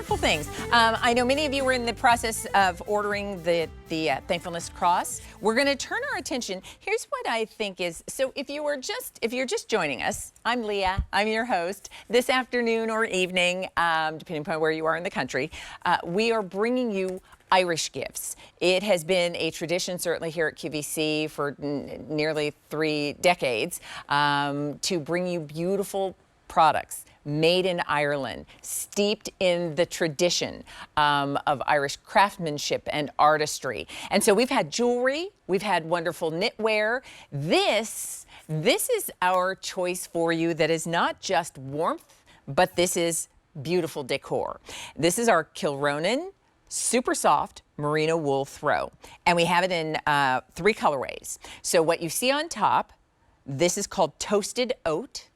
wonderful things. I know many of you were in the process of ordering the Thankfulness Cross. We're going to turn our attention. Here's what I think is, so if you're just joining us, I'm Leah. I'm your host. This afternoon or evening, depending upon where you are in the country, we are bringing you Irish gifts. It has been a tradition, certainly here at QVC, for nearly 3 decades, to bring you beautiful products made in Ireland, steeped in the tradition of Irish craftsmanship and artistry. And so we've had jewelry, we've had wonderful knitwear. This is our choice for you that is not just warmth, but this is beautiful decor. This is our Kilronan super soft merino wool throw. And we have it in 3 colorways. So what you see on top, this is called toasted oat.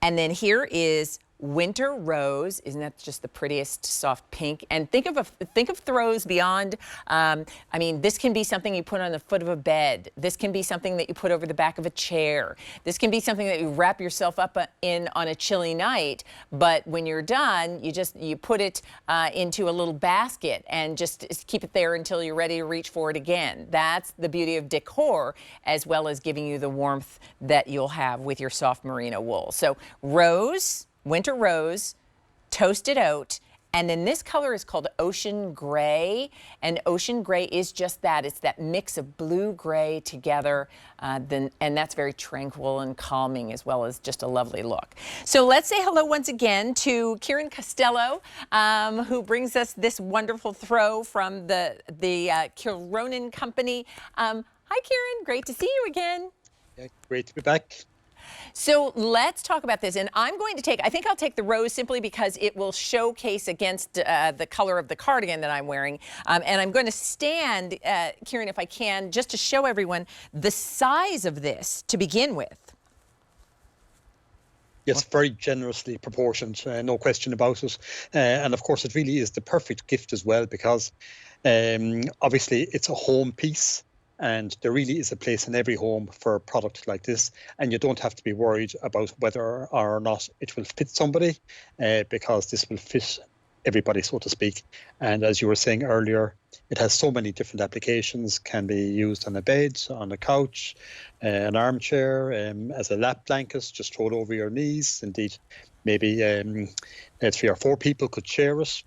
And then here is winter rose. Isn't that just the prettiest soft pink? And think of throws beyond. I mean, this can be something you put on the foot of a bed. This can be something that you put over the back of a chair. This can be something that you wrap yourself up in on a chilly night. But when you're done, you put it into a little basket and just keep it there until you're ready to reach for it again. That's the beauty of decor, as well as giving you the warmth that you'll have with your soft merino wool. So rose, winter rose, toasted oat, and then this color is called ocean gray. And ocean gray is just that. It's that mix of blue gray together, and that's very tranquil and calming, as well as just a lovely look. So let's say hello once again to Kieran Costello, who brings us this wonderful throw from the Kilronan company. Hi, Kieran. Great to see you again. Yeah, great to be back. So let's talk about this. And I think I'll take the rose simply because it will showcase against the color of the cardigan that I'm wearing. And I'm going to stand, Kieran, if I can, just to show everyone the size of this to begin with. Yes, very generously proportioned, no question about it. And of course, it really is the perfect gift as well, because obviously it's a home piece. And there really is a place in every home for a product like this. And you don't have to be worried about whether or not it will fit somebody, because this will fit everybody, so to speak. And as you were saying earlier, it has so many different applications, can be used on a bed, on a couch, an armchair, as a lap blanket, just throw it over your knees. Indeed, maybe 3 or 4 people could share it.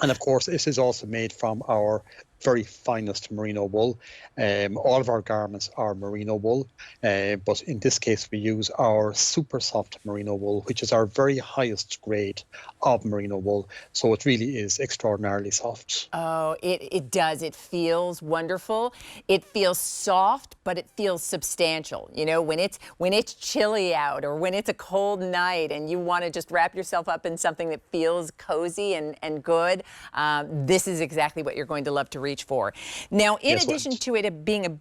And of course, this is also made from our very finest merino wool. All of our garments are merino wool, but in this case we use our super soft merino wool, which is our very highest grade of merino wool. So it really is extraordinarily soft. Oh, it does. It feels wonderful. It feels soft, but it feels substantial. You know, when it's chilly out, or when it's a cold night and you want to just wrap yourself up in something that feels cozy and good, this is exactly what you're going to love to reach for. Now, in addition to it being a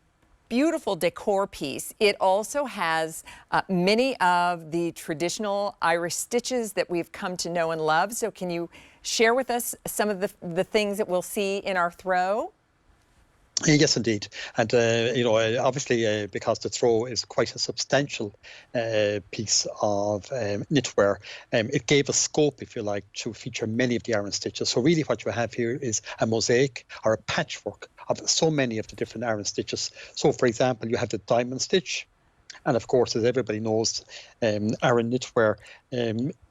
beautiful decor piece, it also has many of the traditional Irish stitches that we've come to know and love. So can you share with us some of the things that we'll see in our throw? Yes, indeed. And, obviously, because the throw is quite a substantial piece of knitwear, it gave us scope, if you like, to feature many of the Aran stitches. So really what you have here is a mosaic or a patchwork of so many of the different Aran stitches. So, for example, you have the diamond stitch. And of course, as everybody knows, Aran knitwear,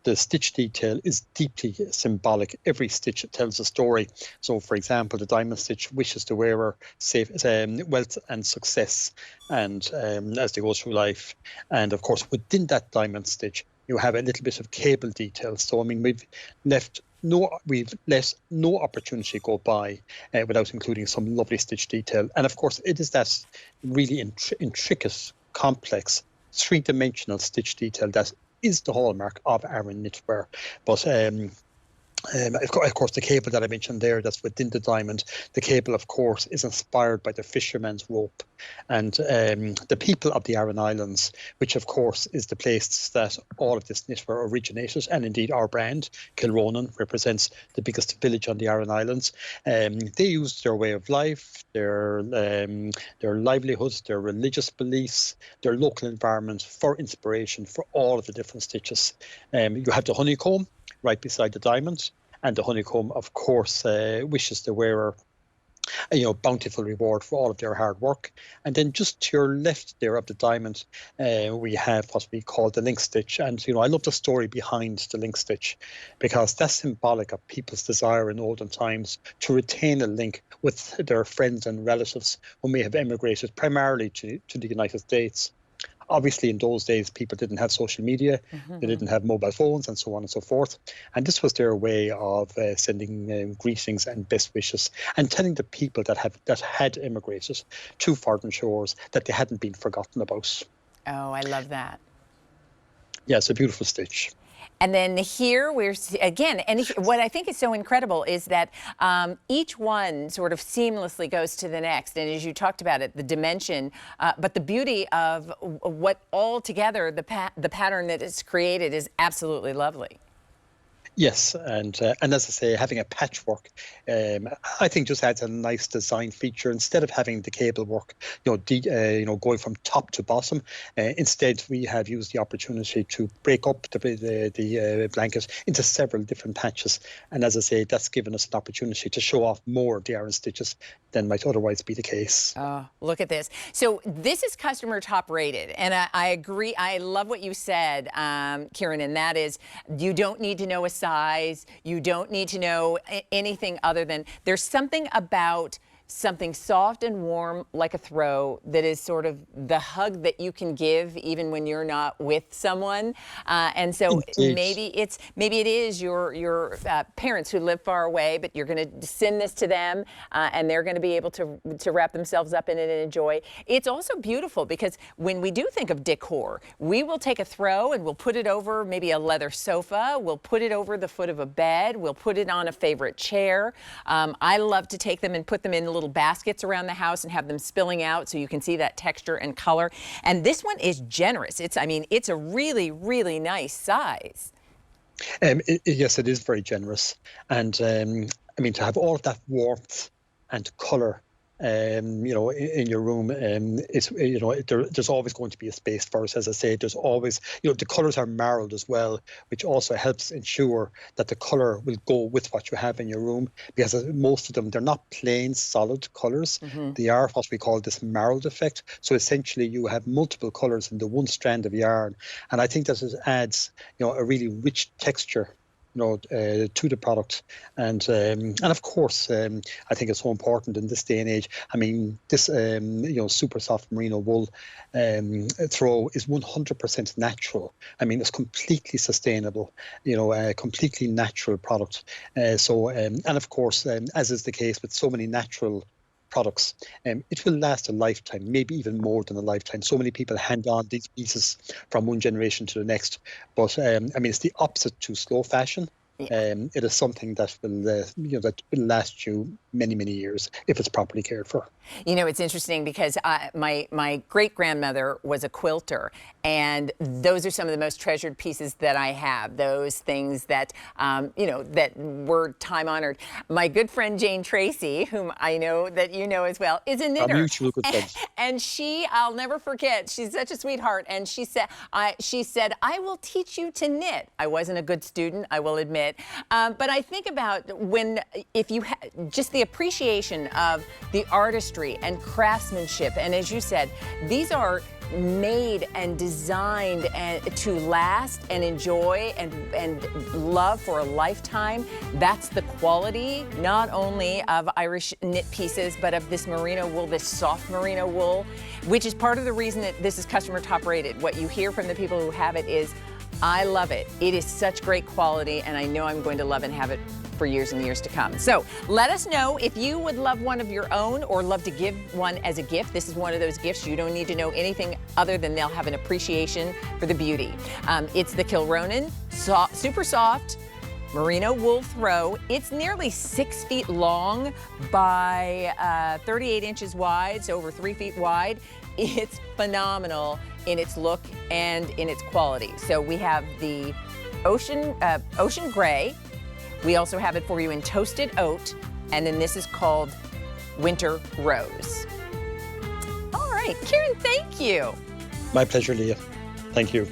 the stitch detail is deeply symbolic. Every stitch tells a story. So, for example, the diamond stitch wishes the wearer wealth and success, and as they go through life. And of course, within that diamond stitch, you have a little bit of cable detail. So, I mean, we've let no opportunity go by without including some lovely stitch detail. And of course, it is that really intricate, complex, 3-dimensional stitch detail that is the hallmark of Aran knitwear. But of course, the cable that I mentioned there, that's within the diamond, the cable, of course, is inspired by the fisherman's rope and the people of the Aran Islands, which, of course, is the place that all of this knitwear originated. And indeed, our brand, Kilronan, represents the biggest village on the Aran Islands. They used their way of life, their livelihoods, their religious beliefs, their local environment for inspiration for all of the different stitches. You have the honeycomb right beside the diamond. And the honeycomb, of course, wishes the wearer bountiful reward for all of their hard work. And then just to your left there of the diamond, we have what we call the link stitch. And, I love the story behind the link stitch, because that's symbolic of people's desire in olden times to retain a link with their friends and relatives who may have emigrated primarily to the United States. Obviously, in those days, people didn't have social media, they didn't have mobile phones, and so on and so forth. And this was their way of sending greetings and best wishes, and telling the people that had immigrated to foreign shores that they hadn't been forgotten about. Oh, I love that. Yeah, it's a beautiful stitch. And then here we're again, and what I think is so incredible is that each one sort of seamlessly goes to the next. And as you talked about it, the dimension, but the beauty of what all together the pattern that is created is absolutely lovely. Yes, and as I say, having a patchwork, I think just adds a nice design feature. Instead of having the cable work, going from top to bottom, instead we have used the opportunity to break up the blanket into several different patches. And as I say, that's given us an opportunity to show off more of the yarn stitches than might otherwise be the case. Oh, look at this. So this is customer top rated, and I agree. I love what you said, Kieran, and that is you don't need to know a size. You don't need to know anything other than there's something about something soft and warm like a throw that is sort of the hug that you can give even when you're not with someone. And so maybe it is your parents who live far away, but you're going to send this to them and they're going to be able to wrap themselves up in it and enjoy. It's also beautiful because when we do think of decor, we will take a throw and we'll put it over maybe a leather sofa. We'll put it over the foot of a bed. We'll put it on a favorite chair. I love to take them and put them in little baskets around the house and have them spilling out so you can see that texture and color. And this one is generous. It's a really, really nice size. Yes, it is very generous. And to have all of that warmth and color in your room, there's always going to be a space for us. As I say, there's always, the colours are marled as well, which also helps ensure that the colour will go with what you have in your room, because most of them, they're not plain solid colours. They are what we call this marled effect. So essentially you have multiple colours in the one strand of yarn. And I think that it adds, a really rich texture to the product, and of course, I think it's so important in this day and age. This super soft merino wool throw is 100% natural. It's completely sustainable, a completely natural product. And of course, as is the case with so many natural products, it will last a lifetime, maybe even more than a lifetime. So many people hand on these pieces from one generation to the next, but it's the opposite to slow fashion. It is something that will last you many, many years if it's properly cared for. It's interesting because my great-grandmother was a quilter, and those are some of the most treasured pieces that I have, those things that, that were time-honored. My good friend Jane Tracy, whom I know that you know as well, is a knitter. Mutual good friends. And I'll never forget, she's such a sweetheart, and she said, I will teach you to knit. I wasn't a good student, I will admit, but I think about if you just the appreciation of the artistry and craftsmanship, and as you said, these are made and designed to last and enjoy and love for a lifetime. That's the quality not only of Irish knit pieces, but of this merino wool, this soft merino wool, which is part of the reason that this is customer top rated. What you hear from the people who have it is, I love it. It is such great quality, and I know I'm going to love and have it for years and years to come. So let us know if you would love one of your own or love to give one as a gift. This is one of those gifts you don't need to know anything other than they'll have an appreciation for the beauty. It's the Kilronan super soft merino wool throw. It's nearly 6 feet long by 38 inches wide, so over 3 feet wide. It's phenomenal in its look and in its quality. So we have the ocean gray. We also have it for you in toasted oat, and then this is called winter rose. All right, Kieran, thank you. My pleasure, Leah. Thank you.